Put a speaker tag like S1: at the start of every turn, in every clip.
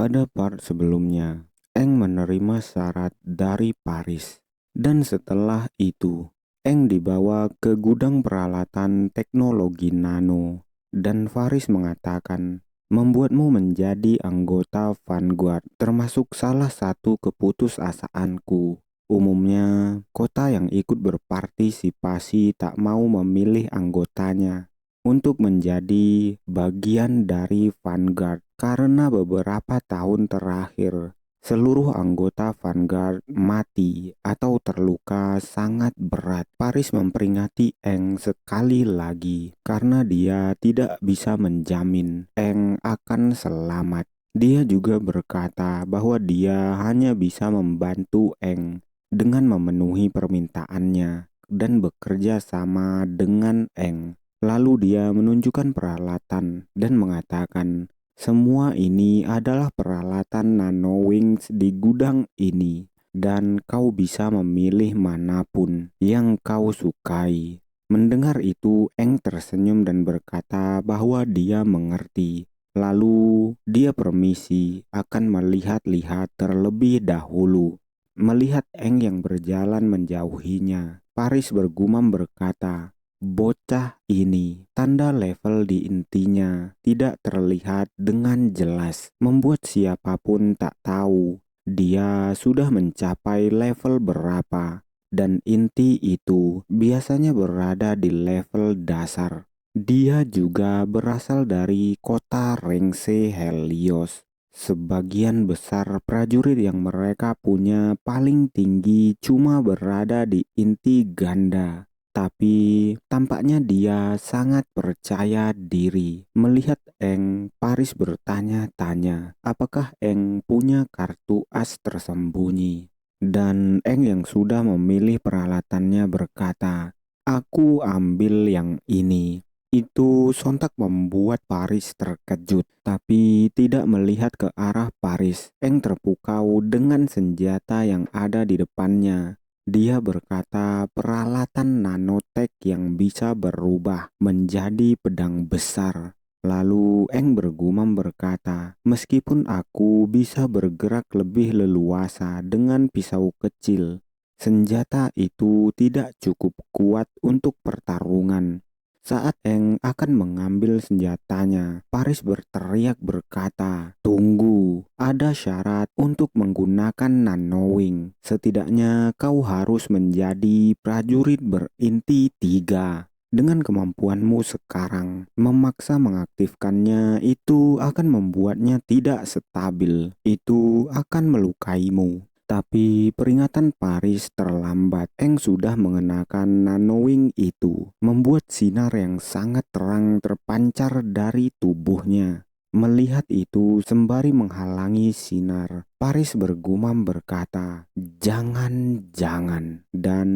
S1: Pada part sebelumnya, Eng menerima syarat dari Paris. Dan setelah itu, Eng dibawa ke gudang peralatan teknologi nano. Dan Faris mengatakan, membuatmu menjadi anggota Vanguard termasuk salah satu keputusasaanku. Umumnya, kota yang ikut berpartisipasi tak mau memilih anggotanya untuk menjadi bagian dari Vanguard karena beberapa tahun terakhir seluruh anggota Vanguard mati atau terluka sangat berat. Paris memperingati Eng sekali lagi karena dia tidak bisa menjamin Eng akan selamat. Dia juga berkata bahwa dia hanya bisa membantu Eng dengan memenuhi permintaannya dan bekerja sama dengan Eng. Lalu dia menunjukkan peralatan dan mengatakan, semua ini adalah peralatan Nanowings di gudang ini dan kau bisa memilih manapun yang kau sukai. Mendengar itu, Eng tersenyum dan berkata bahwa dia mengerti. Lalu dia permisi akan melihat-lihat terlebih dahulu. Melihat Eng yang berjalan menjauhinya, Paris bergumam berkata, bocah ini, tanda level di intinya tidak terlihat dengan jelas, membuat siapapun tak tahu dia sudah mencapai level berapa, dan inti itu biasanya berada di level dasar. Dia juga berasal dari kota Rengse Helios. Sebagian besar prajurit yang mereka punya paling tinggi cuma berada di inti ganda. Tapi tampaknya dia sangat percaya diri. Melihat Eng, Paris bertanya-tanya apakah Eng punya kartu as tersembunyi. Dan Eng yang sudah memilih peralatannya berkata, aku ambil yang ini. Itu sontak membuat Paris terkejut, tapi tidak melihat ke arah Paris. Eng terpukau dengan senjata yang ada di depannya. Dia berkata peralatan nanotek yang bisa berubah menjadi pedang besar. Lalu Eng bergumam berkata, meskipun aku bisa bergerak lebih leluasa dengan pisau kecil, senjata itu tidak cukup kuat untuk pertarungan. Saat Eng akan mengambil senjatanya, Paris berteriak berkata, tunggu, ada syarat untuk menggunakan nanowing. Setidaknya kau harus menjadi prajurit berinti 3. Dengan kemampuanmu sekarang, memaksa mengaktifkannya itu akan membuatnya tidak stabil. Itu akan melukaimu. Tapi peringatan Paris terlambat. Eng sudah mengenakan nanowing itu, membuat sinar yang sangat terang terpancar dari tubuhnya. Melihat itu sembari menghalangi sinar, Paris bergumam berkata, jangan-jangan. Dan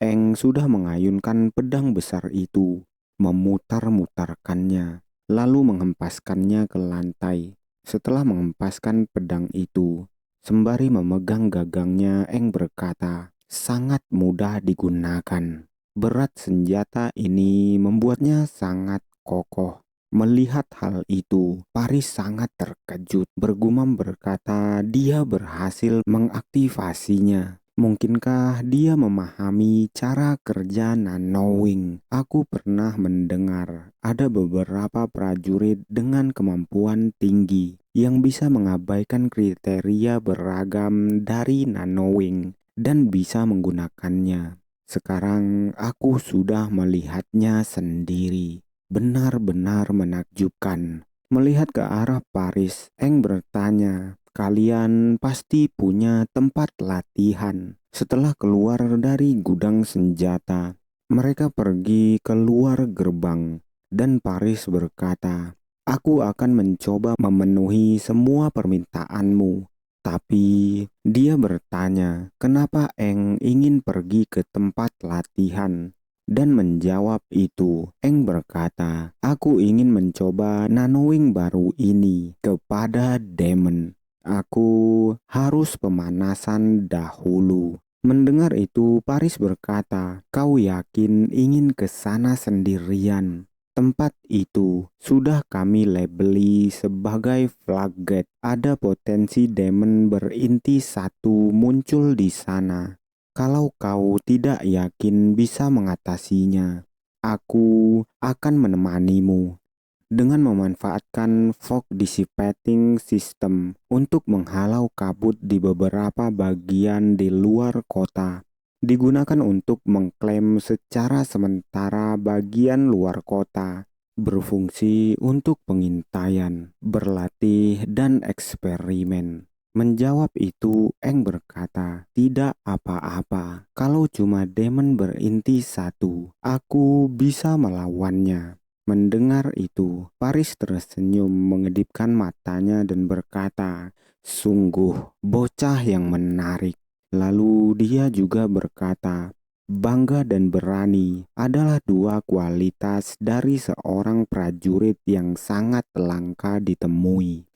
S1: Eng sudah mengayunkan pedang besar itu, memutar-mutarkannya, lalu menghempaskannya ke lantai. Setelah menghempaskan pedang itu, sembari memegang gagangnya, Eng berkata, sangat mudah digunakan. Berat senjata ini membuatnya sangat kokoh. Melihat hal itu, Paris sangat terkejut, bergumam berkata dia berhasil mengaktifasinya. Mungkinkah dia memahami cara kerja nanowing? Aku pernah mendengar ada beberapa prajurit dengan kemampuan tinggi yang bisa mengabaikan kriteria beragam dari nanowing dan bisa menggunakannya. Sekarang aku sudah melihatnya sendiri. Benar-benar menakjubkan. Melihat ke arah Paris, Eng bertanya, kalian pasti punya tempat latihan. Setelah keluar dari gudang senjata, mereka pergi keluar gerbang dan Paris berkata, aku akan mencoba memenuhi semua permintaanmu. Tapi dia bertanya, kenapa Eng ingin pergi ke tempat latihan? Dan menjawab itu, Eng berkata, aku ingin mencoba nanowing baru ini kepada Demon. Aku harus pemanasan dahulu. Mendengar itu, Paris berkata, kau yakin ingin ke sana sendirian? Tempat itu sudah kami labeli sebagai floodgate. Ada potensi demon berinti satu muncul di sana. Kalau kau tidak yakin bisa mengatasinya, aku akan menemanimu dengan memanfaatkan fog dissipating system untuk menghalau kabut di beberapa bagian di luar kota. Digunakan untuk mengklaim secara sementara bagian luar kota, berfungsi untuk pengintaian, berlatih, dan eksperimen. Menjawab itu, Eng berkata, "Tidak apa-apa. Kalau cuma demon berinti satu, aku bisa melawannya." Mendengar itu, Paris tersenyum mengedipkan matanya dan berkata, "Sungguh bocah yang menarik." Lalu dia juga berkata, "Bangga dan berani adalah dua kualitas dari seorang prajurit yang sangat langka ditemui.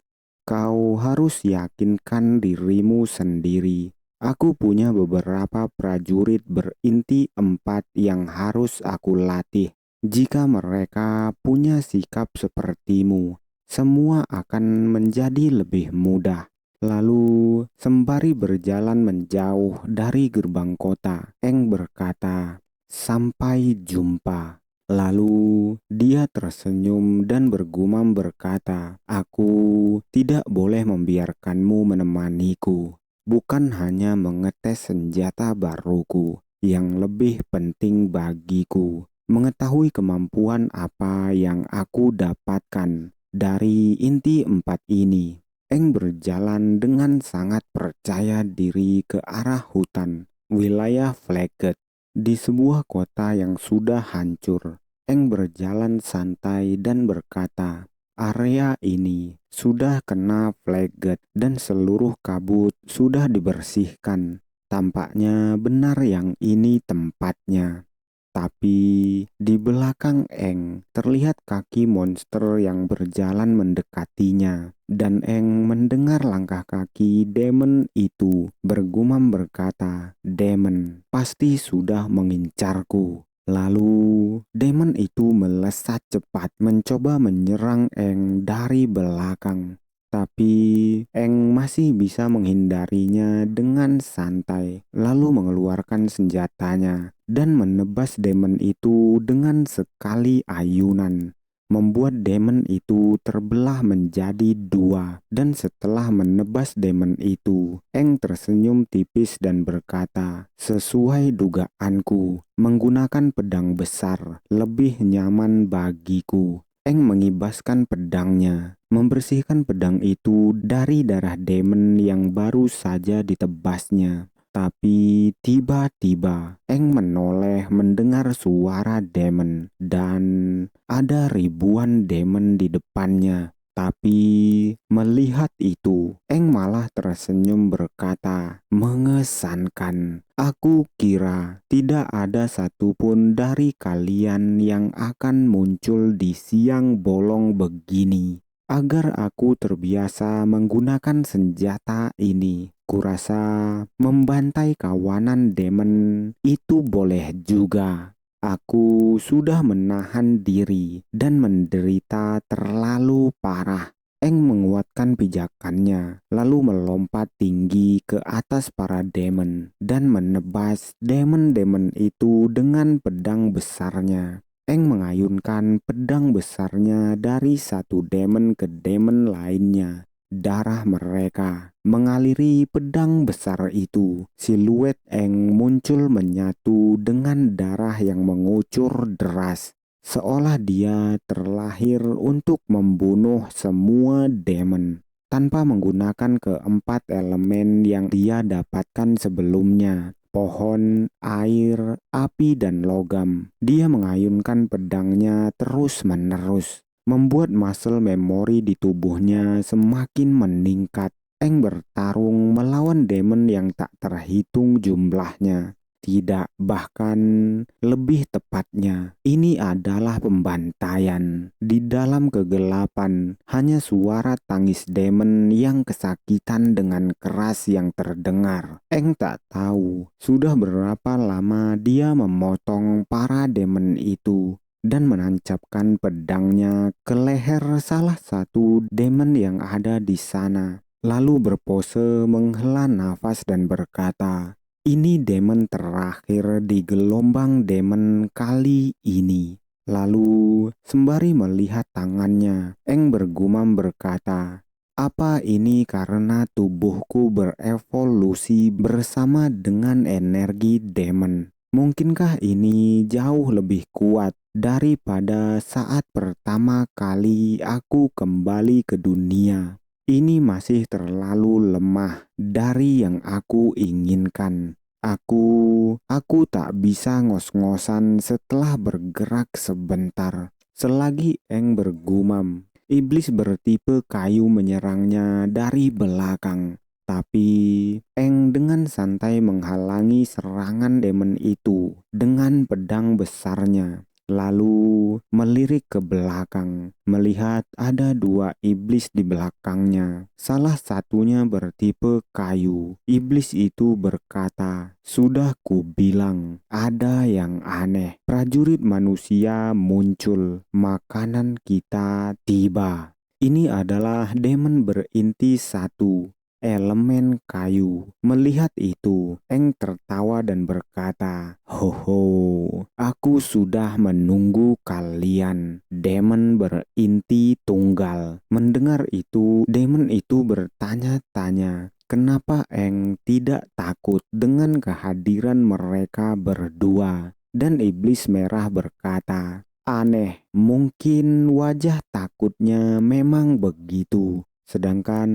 S1: Kau harus yakinkan dirimu sendiri. Aku punya beberapa prajurit berinti 4 yang harus aku latih. Jika mereka punya sikap sepertimu, semua akan menjadi lebih mudah." Lalu, sembari berjalan menjauh dari gerbang kota, Eng berkata, "Sampai jumpa." Lalu, dia tersenyum dan bergumam berkata, "Aku tidak boleh membiarkanmu menemaniku. Bukan hanya mengetes senjata baruku, yang lebih penting bagiku, mengetahui kemampuan apa yang aku dapatkan dari inti 4 ini." Eng berjalan dengan sangat percaya diri ke arah hutan, wilayah Fleget, di sebuah kota yang sudah hancur. Eng berjalan santai dan berkata, "Area ini sudah kena Fleget dan seluruh kabut sudah dibersihkan. Tampaknya benar yang ini tempatnya." Tapi di belakang Eng terlihat kaki monster yang berjalan mendekatinya, dan Eng mendengar langkah kaki demon itu bergumam berkata, "Demon pasti sudah mengincarku." Lalu demon itu melesat cepat mencoba menyerang Eng dari belakang. Tapi Eng masih bisa menghindarinya dengan santai, lalu mengeluarkan senjatanya dan menebas demon itu dengan sekali ayunan, membuat demon itu terbelah menjadi 2. Dan setelah menebas demon itu, Eng tersenyum tipis dan berkata, "Sesuai dugaanku, menggunakan pedang besar lebih nyaman bagiku." Eng mengibaskan pedangnya, membersihkan pedang itu dari darah demon yang baru saja ditebasnya. Tapi tiba-tiba Eng menoleh mendengar suara demon dan ada ribuan demon di depannya. Tapi melihat itu, Eng malah tersenyum berkata, "Mengesankan. Aku kira tidak ada satupun dari kalian yang akan muncul di siang bolong begini. Agar aku terbiasa menggunakan senjata ini, kurasa membantai kawanan demon itu boleh juga. Aku sudah menahan diri dan menderita terlalu parah." Eng menguatkan pijakannya, lalu melompat tinggi ke atas para demon dan menebas demon-demon itu dengan pedang besarnya. Eng mengayunkan pedang besarnya dari satu demon ke demon lainnya. Darah mereka mengaliri pedang besar itu. Siluet Eng muncul menyatu dengan darah yang mengucur deras, seolah dia terlahir untuk membunuh semua demon tanpa menggunakan keempat elemen yang dia dapatkan sebelumnya: pohon, air, api, dan logam. Dia mengayunkan pedangnya terus-menerus, membuat muscle memory di tubuhnya semakin meningkat. Eng bertarung melawan demon yang tak terhitung jumlahnya. Tidak, bahkan lebih tepatnya, ini adalah pembantaian. Di dalam kegelapan, hanya suara tangis demon yang kesakitan dengan keras yang terdengar. Eng tak tahu sudah berapa lama dia memotong para demon itu. dan menancapkan pedangnya ke leher salah satu demon yang ada di sana. Lalu berpose menghela nafas dan berkata, "Ini demon terakhir di gelombang demon kali ini." Lalu sembari melihat tangannya, Eng bergumam berkata, "Apa ini karena tubuhku berevolusi bersama dengan energi demon? Mungkinkah ini jauh lebih kuat daripada saat pertama kali aku kembali ke dunia? Ini masih terlalu lemah dari yang aku inginkan. Aku tak bisa ngos-ngosan setelah bergerak sebentar." Selagi Eng bergumam, iblis bertipe kayu menyerangnya dari belakang. Tapi Eng dengan santai menghalangi serangan demon itu dengan pedang besarnya. Lalu melirik ke belakang, melihat ada dua iblis di belakangnya. Salah satunya bertipe kayu. Iblis itu berkata, "Sudah kubilang, ada yang aneh." Prajurit manusia muncul, makanan kita tiba. Ini adalah demon berinti satu, elemen kayu. Melihat itu, Eng tertawa dan berkata, "Hoho, aku sudah menunggu kalian, demon berinti tunggal." Mendengar itu, demon itu bertanya-tanya, kenapa Eng tidak takut dengan kehadiran mereka berdua. Dan iblis merah berkata, "Aneh, mungkin wajah takutnya memang begitu." Sedangkan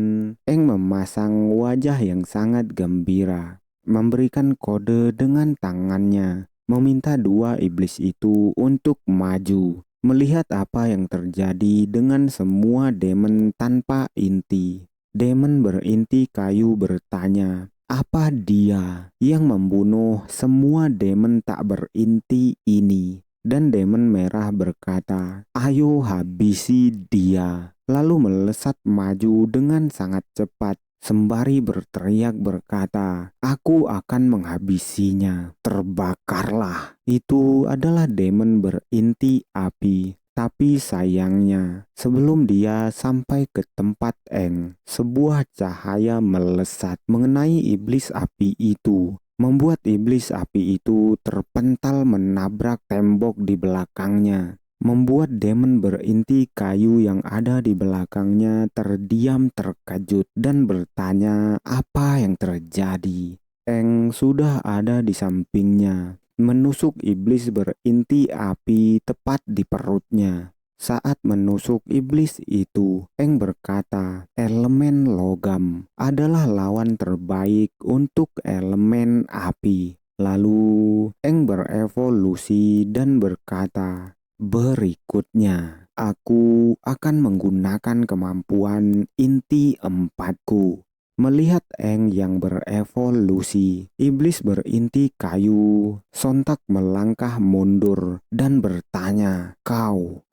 S1: Eng memasang wajah yang sangat gembira, memberikan kode dengan tangannya, meminta dua iblis itu untuk maju, melihat apa yang terjadi dengan semua demon tanpa inti. Demon berinti kayu bertanya, "Apa dia yang membunuh semua demon tak berinti ini?" Dan demon merah berkata, "Ayo habisi dia." Lalu melesat maju dengan sangat cepat, sembari berteriak berkata, "Aku akan menghabisinya." Terbakarlah. Itu adalah demon berinti api. Tapi sayangnya, sebelum dia sampai ke tempat Eng, sebuah cahaya melesat mengenai iblis api itu, membuat iblis api itu terpental menabrak tembok di belakangnya, membuat demon berinti kayu yang ada di belakangnya terdiam terkejut dan bertanya apa yang terjadi. Eng sudah ada di sampingnya, menusuk iblis berinti api tepat di perutnya. Saat menusuk iblis itu, Eng berkata, elemen logam adalah lawan terbaik untuk elemen api. Lalu Eng berevolusi dan berkata, "Berikutnya, aku akan menggunakan kemampuan inti empatku." Melihat Eng yang berevolusi, iblis berinti kayu sontak melangkah mundur dan bertanya,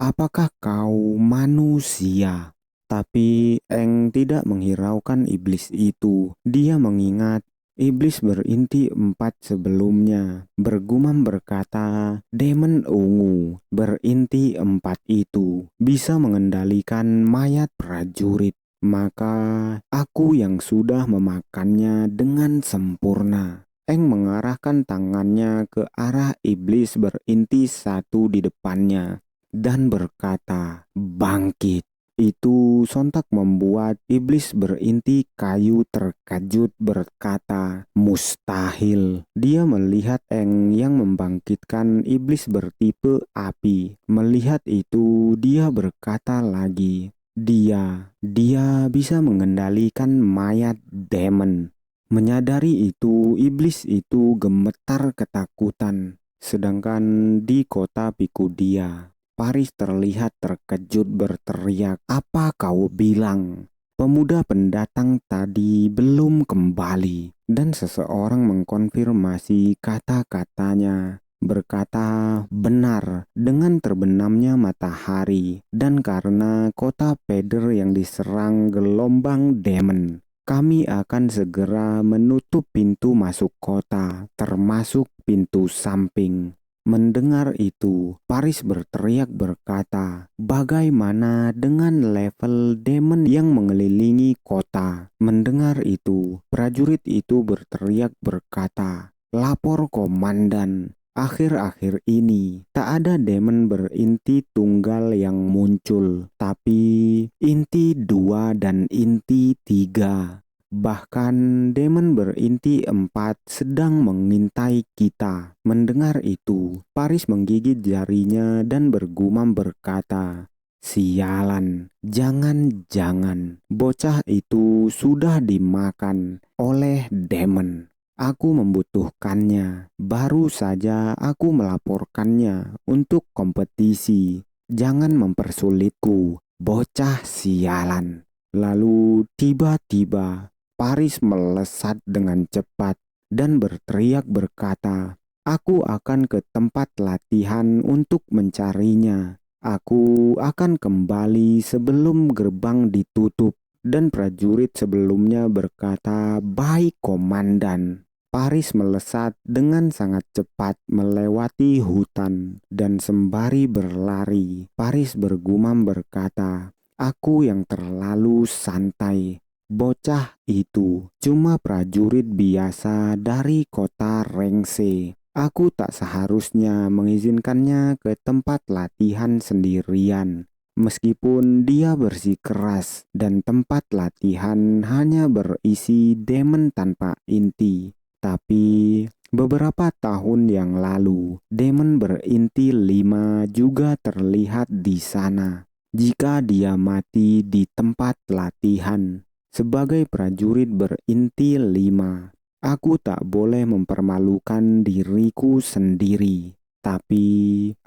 S1: apakah kau manusia?" Tapi Eng tidak menghiraukan iblis itu. Dia mengingat iblis berinti empat sebelumnya, bergumam berkata, "Demon ungu berinti empat itu bisa mengendalikan mayat prajurit. Maka aku yang sudah memakannya dengan sempurna." Eng mengarahkan tangannya ke arah iblis berinti satu di depannya dan berkata, "Bangkit." Itu sontak membuat iblis berinti kayu terkejut berkata, "Mustahil." Dia melihat Eng yang membangkitkan iblis bertipe api. Melihat itu, dia berkata lagi, Dia bisa mengendalikan mayat demon." Menyadari itu, iblis itu gemetar ketakutan. Sedangkan di kota Pikudia, Paris terlihat terkejut berteriak, "Apa kau bilang? Pemuda pendatang tadi belum kembali." Dan seseorang mengkonfirmasi kata-katanya, berkata, "Benar, dengan terbenamnya matahari dan karena kota Peder yang diserang gelombang demon, kami akan segera menutup pintu masuk kota, termasuk pintu samping." Mendengar itu, Paris berteriak berkata, "Bagaimana dengan level demon yang mengelilingi kota?" Mendengar itu, prajurit itu berteriak berkata, "Lapor komandan, akhir-akhir ini tak ada demon berinti tunggal yang muncul, tapi inti 2 dan inti 3. Bahkan demon berinti 4 sedang mengintai kita." Mendengar itu, Paris menggigit jarinya dan bergumam berkata, "Sialan, jangan-jangan bocah itu sudah dimakan oleh demon. Aku membutuhkannya. Baru saja aku melaporkannya untuk kompetisi. Jangan mempersulitku, bocah sialan." Lalu tiba-tiba Paris melesat dengan cepat dan berteriak berkata, "Aku akan ke tempat latihan untuk mencarinya. Aku akan kembali sebelum gerbang ditutup." Dan prajurit sebelumnya berkata, "Baik, komandan." Paris melesat dengan sangat cepat melewati hutan dan sembari berlari, Paris bergumam berkata, "Aku yang terlalu santai. Bocah itu cuma prajurit biasa dari kota Rengse. Aku tak seharusnya mengizinkannya ke tempat latihan sendirian. Meskipun dia bersikeras dan tempat latihan hanya berisi demon tanpa inti. Tapi beberapa tahun yang lalu, demon berinti 5 juga terlihat di sana. Jika dia mati di tempat latihan sebagai prajurit berinti 5, aku tak boleh mempermalukan diriku sendiri. Tapi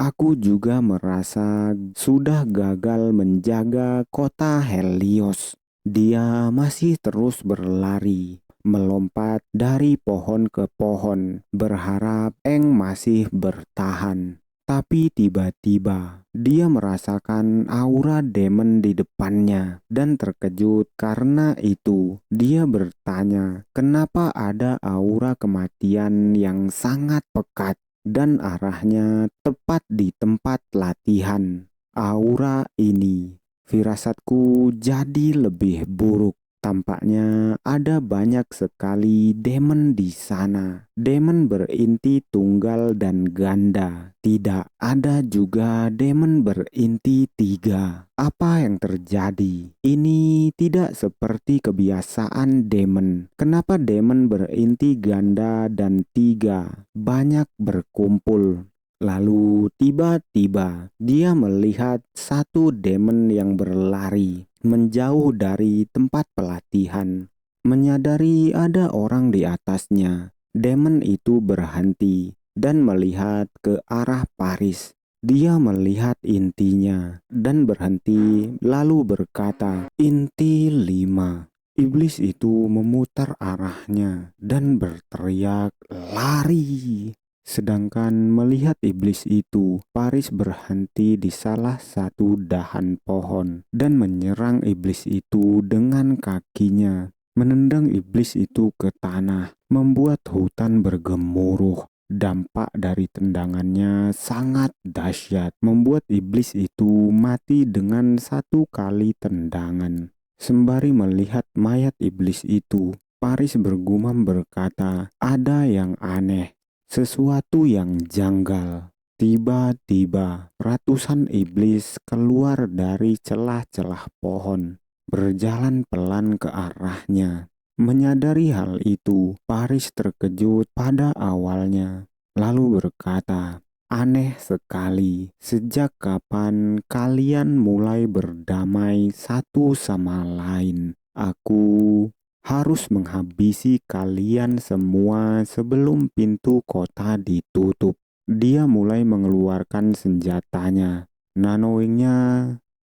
S1: aku juga merasa sudah gagal menjaga kota Helios. Dia masih terus berlari, melompat dari pohon ke pohon, berharap Eng masih bertahan. Tapi tiba-tiba dia merasakan aura demon di depannya dan terkejut karena itu. Dia bertanya, kenapa ada aura kematian yang sangat pekat dan arahnya tepat di tempat latihan. Aura ini, firasatku jadi lebih buruk. Tampaknya ada banyak sekali demon di sana. Demon berinti tunggal dan ganda. Tidak ada juga demon berinti 3. Apa yang terjadi? Ini tidak seperti kebiasaan demon. Kenapa demon berinti ganda dan 3 banyak berkumpul? Lalu tiba-tiba dia melihat satu demon yang berlari menjauh dari tempat pelatihan. Menyadari ada orang di atasnya, demon itu berhenti dan melihat ke arah Paris. Dia melihat intinya dan berhenti lalu berkata, "Inti 5." Iblis itu memutar arahnya dan berteriak, "Lari!" Sedangkan melihat iblis itu, Paris berhenti di salah satu dahan pohon dan menyerang iblis itu dengan kakinya. Menendang iblis itu ke tanah, membuat hutan bergemuruh. Dampak dari tendangannya sangat dahsyat, membuat iblis itu mati dengan satu kali tendangan. Sembari melihat mayat iblis itu, Paris bergumam berkata, "Ada yang aneh. Sesuatu yang janggal." Tiba-tiba, ratusan iblis keluar dari celah-celah pohon, berjalan pelan ke arahnya. Menyadari hal itu, Paris terkejut pada awalnya, lalu berkata, "Aneh sekali, sejak kapan kalian mulai berdamai satu sama lain? Aku harus menghabisi kalian semua sebelum pintu kota ditutup." Dia mulai mengeluarkan senjatanya. Nanoingnya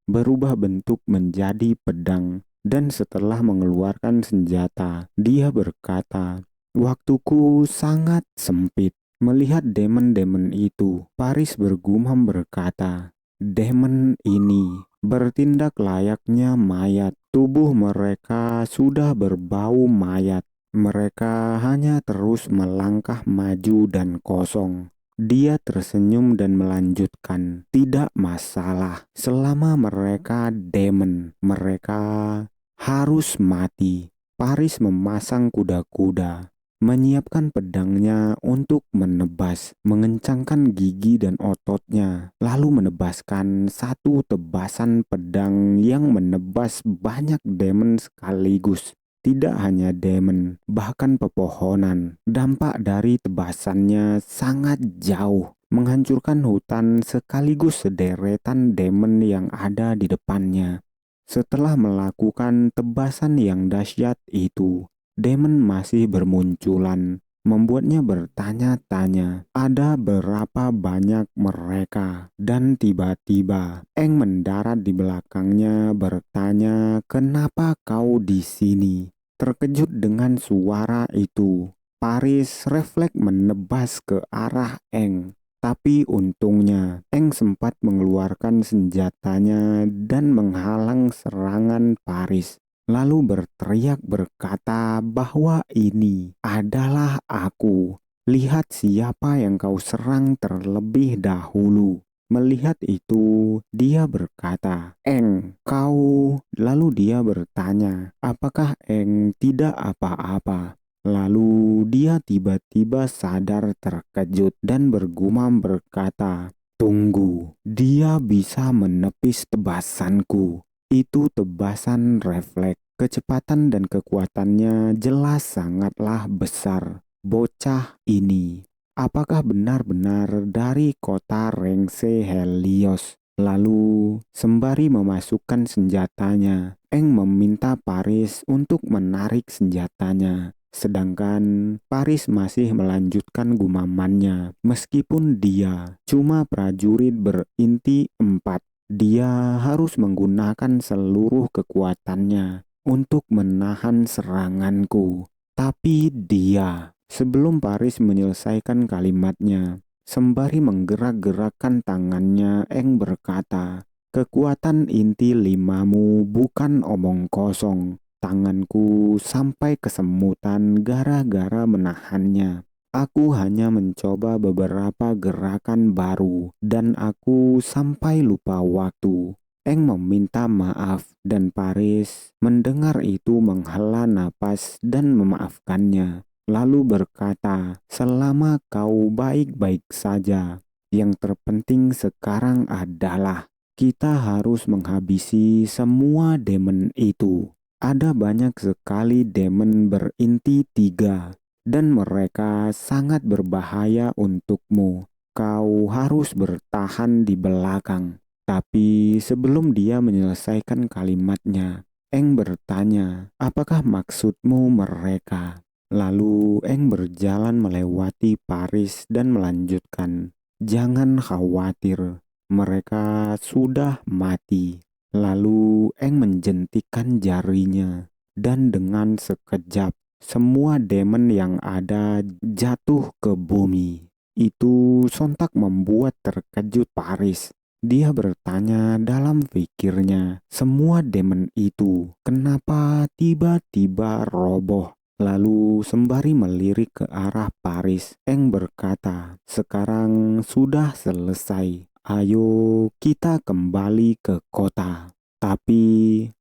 S1: berubah bentuk menjadi pedang. Dan setelah mengeluarkan senjata, dia berkata, "Waktuku sangat sempit." Melihat demon-demon itu, Paris bergumam berkata, "Demon ini bertindak layaknya mayat. Tubuh mereka sudah berbau mayat. Mereka hanya terus melangkah maju dan kosong. Dia tersenyum dan melanjutkan, "Tidak masalah, selama mereka demon, mereka harus mati." Paris memasang kuda-kuda, menyiapkan pedangnya untuk menebas, mengencangkan gigi dan ototnya, lalu menebaskan satu tebasan pedang yang menebas banyak demon sekaligus. Tidak hanya demon, bahkan pepohonan. Dampak dari tebasannya sangat jauh, menghancurkan hutan sekaligus sederetan demon yang ada di depannya. Setelah melakukan tebasan yang dahsyat itu, demon masih bermunculan, membuatnya bertanya-tanya, ada berapa banyak mereka? Dan tiba-tiba, Eng mendarat di belakangnya bertanya, "Kenapa kau di sini?" Terkejut dengan suara itu, Paris refleks menebas ke arah Eng. Tapi untungnya, Eng sempat mengeluarkan senjatanya dan menghalang serangan Paris. Lalu berteriak berkata bahwa ini adalah aku. Lihat siapa yang kau serang terlebih dahulu. Melihat itu, dia berkata, "Eng, kau..." Lalu dia bertanya, apakah Eng tidak apa-apa? Lalu dia tiba-tiba sadar terkejut dan bergumam berkata, "Tunggu, dia bisa menepis tebasanku." Itu tebasan refleks, kecepatan dan kekuatannya jelas sangatlah besar. Bocah ini, apakah benar-benar dari kota Rengse Helios? Lalu, sembari memasukkan senjatanya, Eng meminta Paris untuk menarik senjatanya. Sedangkan Paris masih melanjutkan gumamannya. Meskipun dia cuma prajurit berinti 4, dia harus menggunakan seluruh kekuatannya untuk menahan seranganku. Tapi dia, sebelum Paris menyelesaikan kalimatnya, sembari menggerak-gerakkan tangannya, Eng berkata, "Kekuatan inti 5-mu bukan omong kosong. Tanganku sampai kesemutan gara-gara menahannya. Aku hanya mencoba beberapa gerakan baru dan aku sampai lupa waktu." Eng meminta maaf dan Paris mendengar itu menghela napas dan memaafkannya. Lalu berkata, "Selama kau baik-baik saja, yang terpenting sekarang adalah kita harus menghabisi semua demon itu. Ada banyak sekali demon berinti 3 dan mereka sangat berbahaya untukmu. Kau harus bertahan di belakang." Tapi sebelum dia menyelesaikan kalimatnya, Eng bertanya, "Apakah maksudmu mereka?" Lalu Eng berjalan melewati Paris dan melanjutkan, "Jangan khawatir, mereka sudah mati." Lalu Eng menjentikan jarinya, dan dengan sekejap semua demon yang ada jatuh ke bumi. Itu sontak membuat terkejut Paris. Dia bertanya dalam pikirnya, semua demon itu kenapa tiba-tiba roboh? Lalu sembari melirik ke arah Paris, Eng berkata, "Sekarang sudah selesai. Ayo kita kembali ke kota." Tapi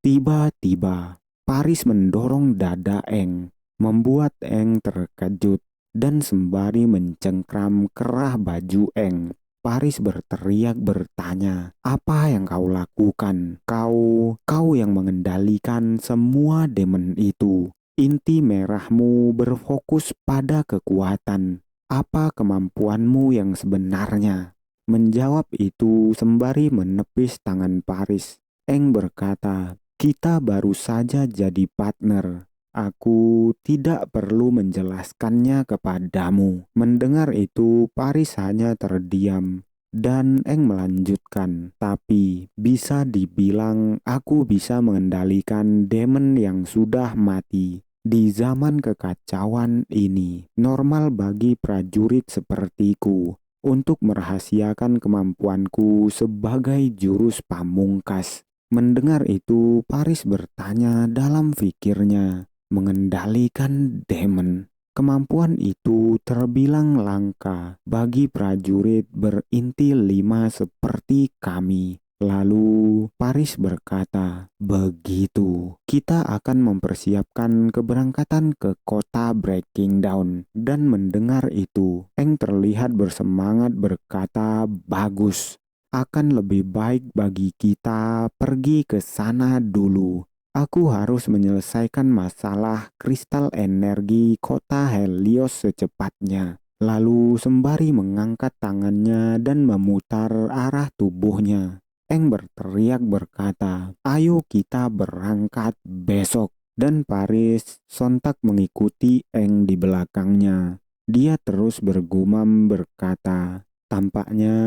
S1: tiba-tiba Paris mendorong dada Eng, membuat Eng terkejut dan sembari mencengkram kerah baju Eng, Paris berteriak bertanya, "Apa yang kau lakukan? Kau yang mengendalikan semua demon itu. Inti merahmu berfokus pada kekuatan. Apa kemampuanmu yang sebenarnya?" Menjawab itu sembari menepis tangan Paris, Eng berkata, "Kita baru saja jadi partner. Aku tidak perlu menjelaskannya kepadamu." Mendengar itu, Paris hanya terdiam. Dan Eng melanjutkan, "Tapi bisa dibilang aku bisa mengendalikan demon yang sudah mati. Di zaman kekacauan ini, normal bagi prajurit sepertiku untuk merahasiakan kemampuanku sebagai jurus pamungkas." Mendengar itu, Paris bertanya dalam pikirnya, mengendalikan demon. Kemampuan itu terbilang langka bagi prajurit berinti 5 seperti kami. Lalu Paris berkata, "Begitu, kita akan mempersiapkan keberangkatan ke kota Breaking Down." Dan mendengar itu, Eng terlihat bersemangat berkata, "Bagus, akan lebih baik bagi kita pergi ke sana dulu. Aku harus menyelesaikan masalah kristal energi kota Helios secepatnya." Lalu sembari mengangkat tangannya dan memutar arah tubuhnya, Eng berteriak berkata, "Ayo kita berangkat besok." Dan Paris sontak mengikuti Eng di belakangnya. Dia terus bergumam berkata, "Tampaknya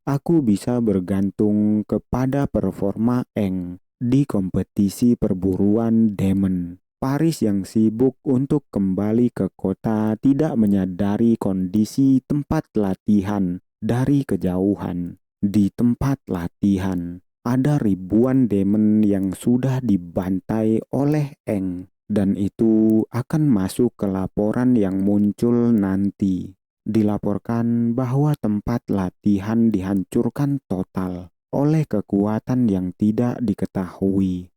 S1: aku bisa bergantung kepada performa Eng di kompetisi perburuan demon." Paris yang sibuk untuk kembali ke kota tidak menyadari kondisi tempat latihan dari kejauhan. Di tempat latihan, ada ribuan demon yang sudah dibantai oleh Eng, dan itu akan masuk ke laporan yang muncul nanti. Dilaporkan bahwa tempat latihan dihancurkan total oleh kekuatan yang tidak diketahui.